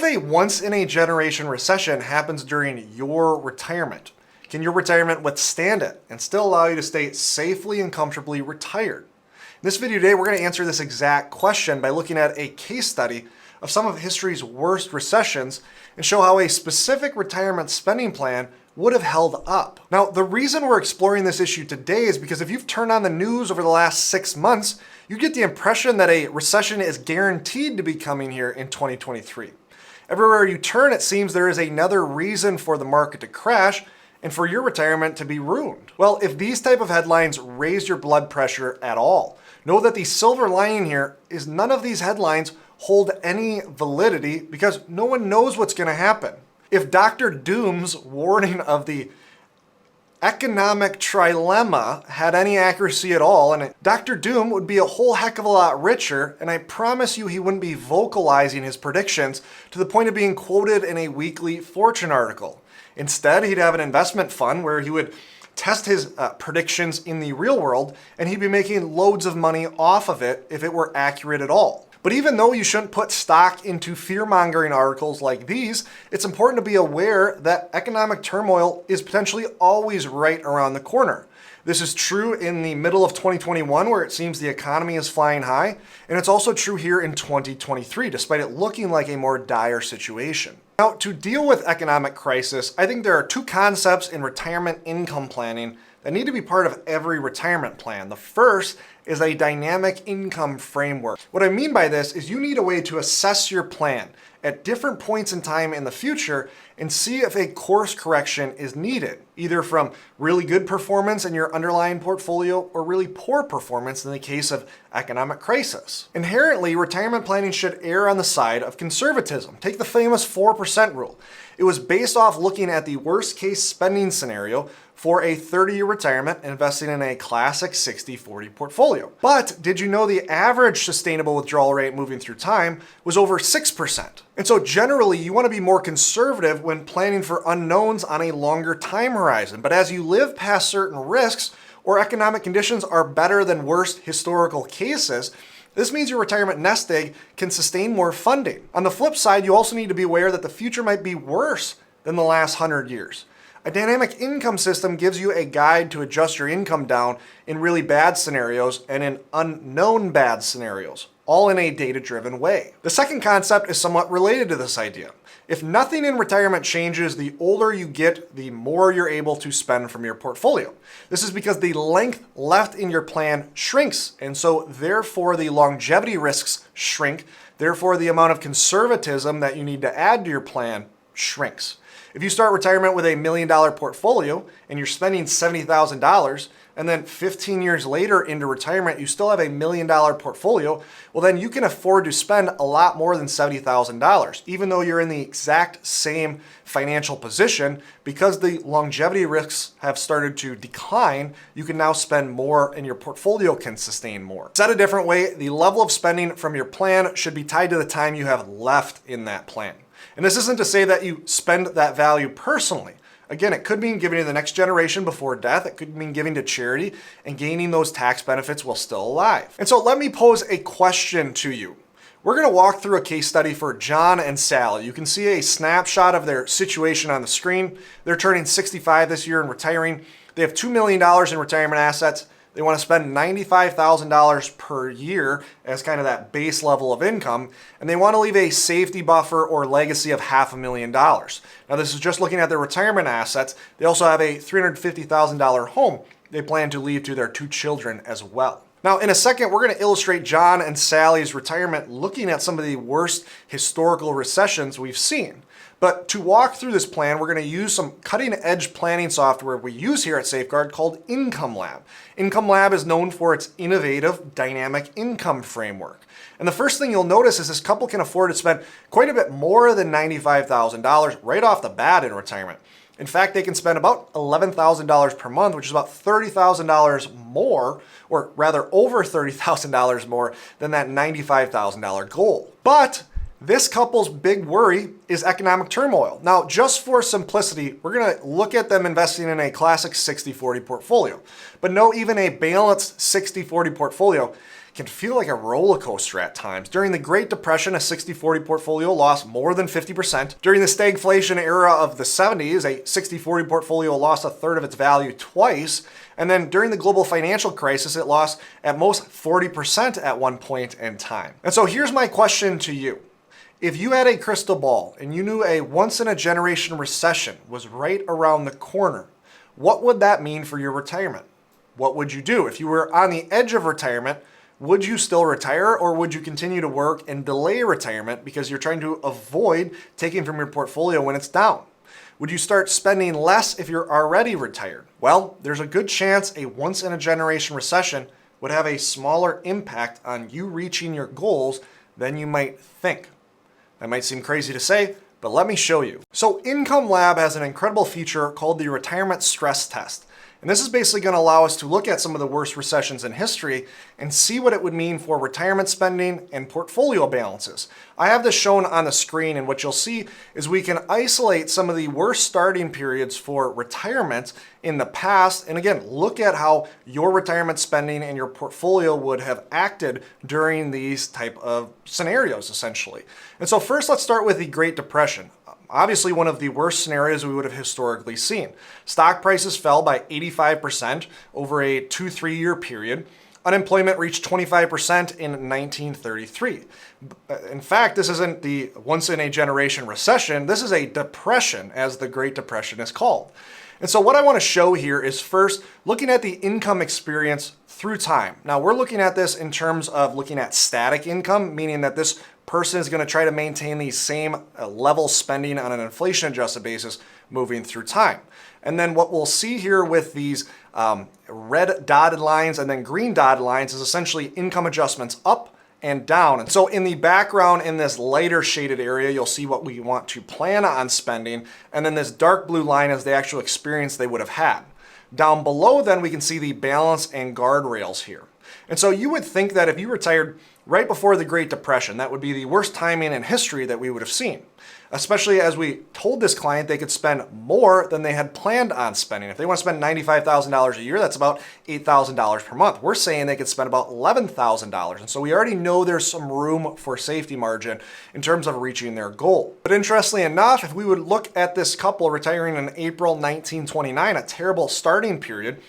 if a once-in-a-generation recession happens during your retirement? Can your retirement withstand it and still allow you to stay safely and comfortably retired? In this video today, we're going to answer this exact question by looking at a case study of some of history's worst recessions and show how a specific retirement spending plan would have held up. Now, the reason we're exploring this issue today is because if you've turned on the news over the last 6 months, you get the impression that a recession is guaranteed to be coming here in 2023. Everywhere you turn, it seems there is another reason for the market to crash and for your retirement to be ruined. Well, if these type of headlines raise your blood pressure at all, know that the silver lining here is none of these headlines hold any validity because no one knows what's going to happen. If Dr. Doom's warning of the economic trilemma had any accuracy at all, and Dr. Doom would be a whole heck of a lot richer, and I promise you he wouldn't be vocalizing his predictions to the point of being quoted in a weekly Fortune article. Instead, he'd have an investment fund where he would test his predictions in the real world, and he'd be making loads of money off of it if it were accurate at all. But even though you shouldn't put stock into fear-mongering articles like these, it's important to be aware that economic turmoil is potentially always right around the corner. This is true in the middle of 2021, where it seems the economy is flying high, and it's also true here in 2023, despite it looking like a more dire situation. Now, to deal with economic crisis, I think there are two concepts in retirement income planning that need to be part of every retirement plan. The first is a dynamic income framework. What I mean by this is you need a way to assess your plan at different points in time in the future and see if a course correction is needed, either from really good performance in your underlying portfolio or really poor performance in the case of economic crisis. Inherently, retirement planning should err on the side of conservatism. Take the famous 4% rule. It was based off looking at the worst case spending scenario for a 30-year retirement and investing in a classic 60-40 portfolio. But did you know the average sustainable withdrawal rate moving through time was over 6%? And so generally, you want to be more conservative when planning for unknowns on a longer time horizon. But as you live past certain risks or economic conditions are better than worst historical cases, this means your retirement nest egg can sustain more funding. On the flip side, you also need to be aware that the future might be worse than the last 100 years. A dynamic income system gives you a guide to adjust your income down in really bad scenarios and in unknown bad scenarios, all in a data-driven way. The second concept is somewhat related to this idea. If nothing in retirement changes, the older you get, the more you're able to spend from your portfolio. This is because the length left in your plan shrinks, and so therefore the longevity risks shrink, therefore the amount of conservatism that you need to add to your plan shrinks. If you start retirement with $1 million portfolio and you're spending $70,000, and then 15 years later into retirement, you still have $1 million portfolio, well then you can afford to spend a lot more than $70,000, even though you're in the exact same financial position. Because the longevity risks have started to decline, you can now spend more and your portfolio can sustain more. Said a different way, the level of spending from your plan should be tied to the time you have left in that plan. And this isn't to say that you spend that value personally. Again, it could mean giving to the next generation before death. It could mean giving to charity and gaining those tax benefits while still alive. And so let me pose a question to you. We're going to walk through a case study for John and Sally. You can see a snapshot of their situation on the screen. They're turning 65 this year and retiring. They have $2 million in retirement assets. They want to spend $95,000 per year as kind of that base level of income, and they want to leave a safety buffer or legacy of $500,000. Now, this is just looking at their retirement assets. They also have a $350,000 home they plan to leave to their 2 children as well. Now, in a second, we're going to illustrate John and Sally's retirement looking at some of the worst historical recessions we've seen. But to walk through this plan, we're going to use some cutting-edge planning software we use here at Safeguard called Income Lab. Income Lab is known for its innovative dynamic income framework. And the first thing you'll notice is this couple can afford to spend quite a bit more than $95,000 right off the bat in retirement. In fact, they can spend about $11,000 per month, which is about $30,000 more, or rather over $30,000 more than that $95,000 goal. But this couple's big worry is economic turmoil. Now, just for simplicity, we're going to look at them investing in a classic 60-40 portfolio. But no, even a balanced 60-40 portfolio can feel like a roller coaster at times. During the Great Depression, a 60-40 portfolio lost more than 50%. During the stagflation era of the 70s, a 60-40 portfolio lost a third of its value twice. And then during the global financial crisis, it lost at most 40% at one point in time. And so here's my question to you. If you had a crystal ball and you knew a once-in-a-generation recession was right around the corner, what would that mean for your retirement? What would you do? If you were on the edge of retirement, would you still retire, or would you continue to work and delay retirement because you're trying to avoid taking from your portfolio when it's down? Would you start spending less if you're already retired? Well, there's a good chance a once-in-a-generation recession would have a smaller impact on you reaching your goals than you might think. That might seem crazy to say, but let me show you. So Income Lab has an incredible feature called the Retirement Stress Test. And this is basically going to allow us to look at some of the worst recessions in history and see what it would mean for retirement spending and portfolio balances. I have this shown on the screen, and what you'll see is we can isolate some of the worst starting periods for retirement in the past, and again, look at how your retirement spending and your portfolio would have acted during these type of scenarios, essentially. And so first, let's start with the Great Depression. Obviously, one of the worst scenarios we would have historically seen. Stock prices fell by 85% over a 2-3 year period. Unemployment reached 25% in 1933. In fact, this isn't the once-in-a-generation recession. This is a depression, as the Great Depression is called. And so what I want to show here is first looking at the income experience through time. Now, we're looking at this in terms of looking at static income, meaning that this person is going to try to maintain the same level spending on an inflation-adjusted basis moving through time. And then what we'll see here with these red dotted lines and then green dotted lines is essentially income adjustments up and down. And so in the background, in this lighter shaded area, you'll see what we want to plan on spending. And then this dark blue line is the actual experience they would have had. Down below, then, we can see the balance and guardrails here. And so you would think that if you retired right before the Great Depression, that would be the worst timing in history that we would have seen, especially as we told this client they could spend more than they had planned on spending. If they want to spend $95,000 a year, that's about $8,000 per month. We're saying they could spend about $11,000. And so we already know there's some room for safety margin in terms of reaching their goal. But interestingly enough, if we would look at this couple retiring in April 1929, a terrible starting period,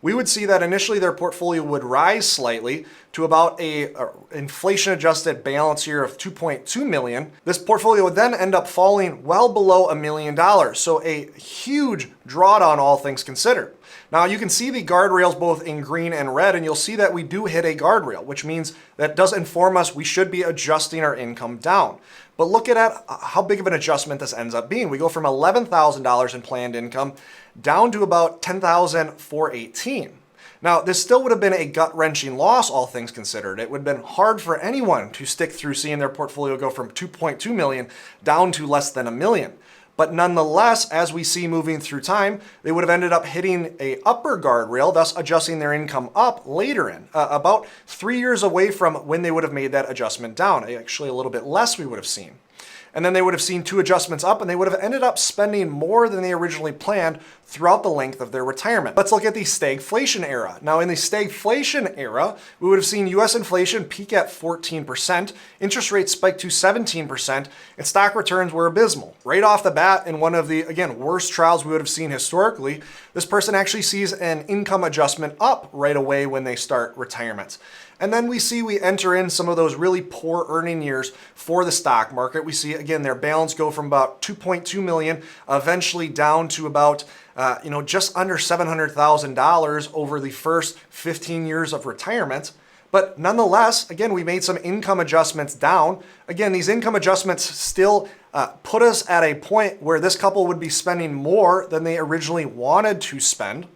we would see that initially their portfolio would rise slightly to about a inflation-adjusted balance here of $2.2 million. This portfolio would then end up falling well below $1 million, so a huge drawdown, all things considered. Now you can see the guardrails both in green and red, and you'll see that we do hit a guardrail, which means that does inform us we should be adjusting our income down. But look at how big of an adjustment this ends up being. We go from $11,000 in planned income down to about $10,418. Now, this still would have been a gut-wrenching loss, all things considered. It would have been hard for anyone to stick through seeing their portfolio go from $2.2 million down to less than $1 million. But nonetheless, as we see moving through time, they would have ended up hitting a upper guardrail, thus adjusting their income up later in, about 3 years away from when they would have made that adjustment down. Actually, a little bit less we would have seen. And then they would have seen 2 adjustments up, and they would have ended up spending more than they originally planned throughout the length of their retirement. Let's look at the stagflation era. Now, in the stagflation era, we would have seen US inflation peak at 14%, interest rates spike to 17%, and stock returns were abysmal. Right off the bat, in one of the, again, worst trials we would have seen historically, this person actually sees an income adjustment up right away when they start retirement. And then we enter in some of those really poor earning years for the stock market. We see, again, their balance go from about $2.2 million, eventually down to about just under $700,000 over the first 15 years of retirement. But nonetheless, again, we made some income adjustments down. Again, these income adjustments still put us at a point where this couple would be spending more than they originally wanted to spend.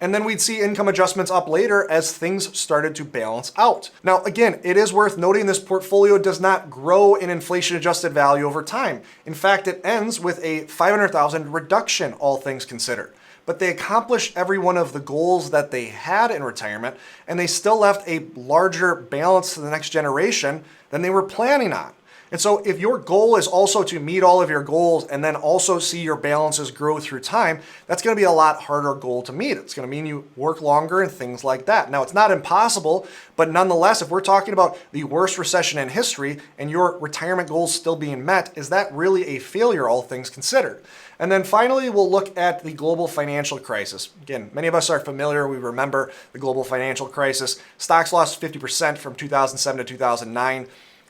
And then we'd see income adjustments up later as things started to balance out. Now, again, it is worth noting this portfolio does not grow in inflation-adjusted value over time. In fact, it ends with a $500,000 reduction, all things considered. But they accomplished every one of the goals that they had in retirement, and they still left a larger balance to the next generation than they were planning on. And so if your goal is also to meet all of your goals and then also see your balances grow through time, that's going to be a lot harder goal to meet. It's going to mean you work longer and things like that. Now, it's not impossible, but nonetheless, if we're talking about the worst recession in history and your retirement goals still being met, is that really a failure, all things considered? And then finally, we'll look at the global financial crisis. Again, many of us are familiar. We remember the global financial crisis. Stocks lost 50% from 2007 to 2009.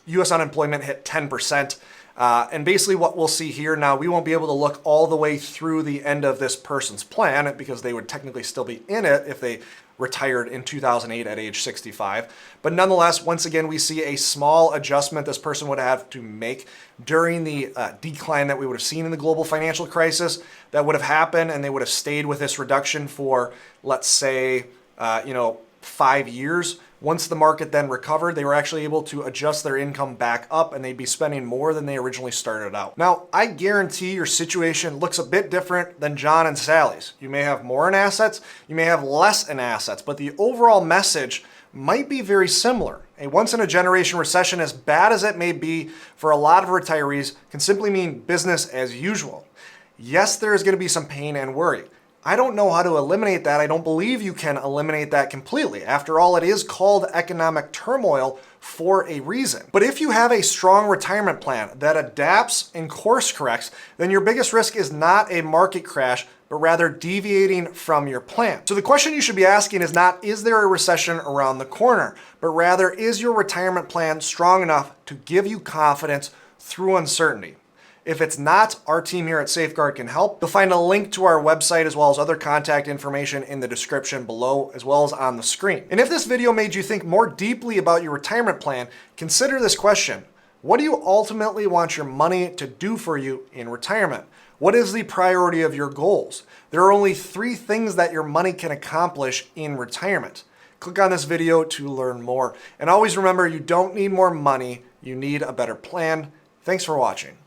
U.S. unemployment hit 10%. And basically what we'll see here now, we won't be able to look all the way through the end of this person's plan because they would technically still be in it if they retired in 2008 at age 65. But nonetheless, once again, we see a small adjustment this person would have to make during the decline that we would have seen in the global financial crisis that would have happened, and they would have stayed with this reduction for, let's say, 5 years. Once the market then recovered, they were actually able to adjust their income back up and they'd be spending more than they originally started out. Now, I guarantee your situation looks a bit different than John and Sally's. You may have more in assets, you may have less in assets, but the overall message might be very similar. A once-in-a-generation recession, as bad as it may be for a lot of retirees, can simply mean business as usual. Yes, there is going to be some pain and worry. I don't know how to eliminate that. I don't believe you can eliminate that completely. After all, it is called economic turmoil for a reason. But if you have a strong retirement plan that adapts and course corrects, then your biggest risk is not a market crash, but rather deviating from your plan. So the question you should be asking is not, is there a recession around the corner? But rather, is your retirement plan strong enough to give you confidence through uncertainty? If it's not, our team here at Safeguard can help. You'll find a link to our website as well as other contact information in the description below, as well as on the screen. And if this video made you think more deeply about your retirement plan, consider this question. What do you ultimately want your money to do for you in retirement? What is the priority of your goals? There are only 3 things that your money can accomplish in retirement. Click on this video to learn more. And always remember, you don't need more money, you need a better plan. Thanks for watching.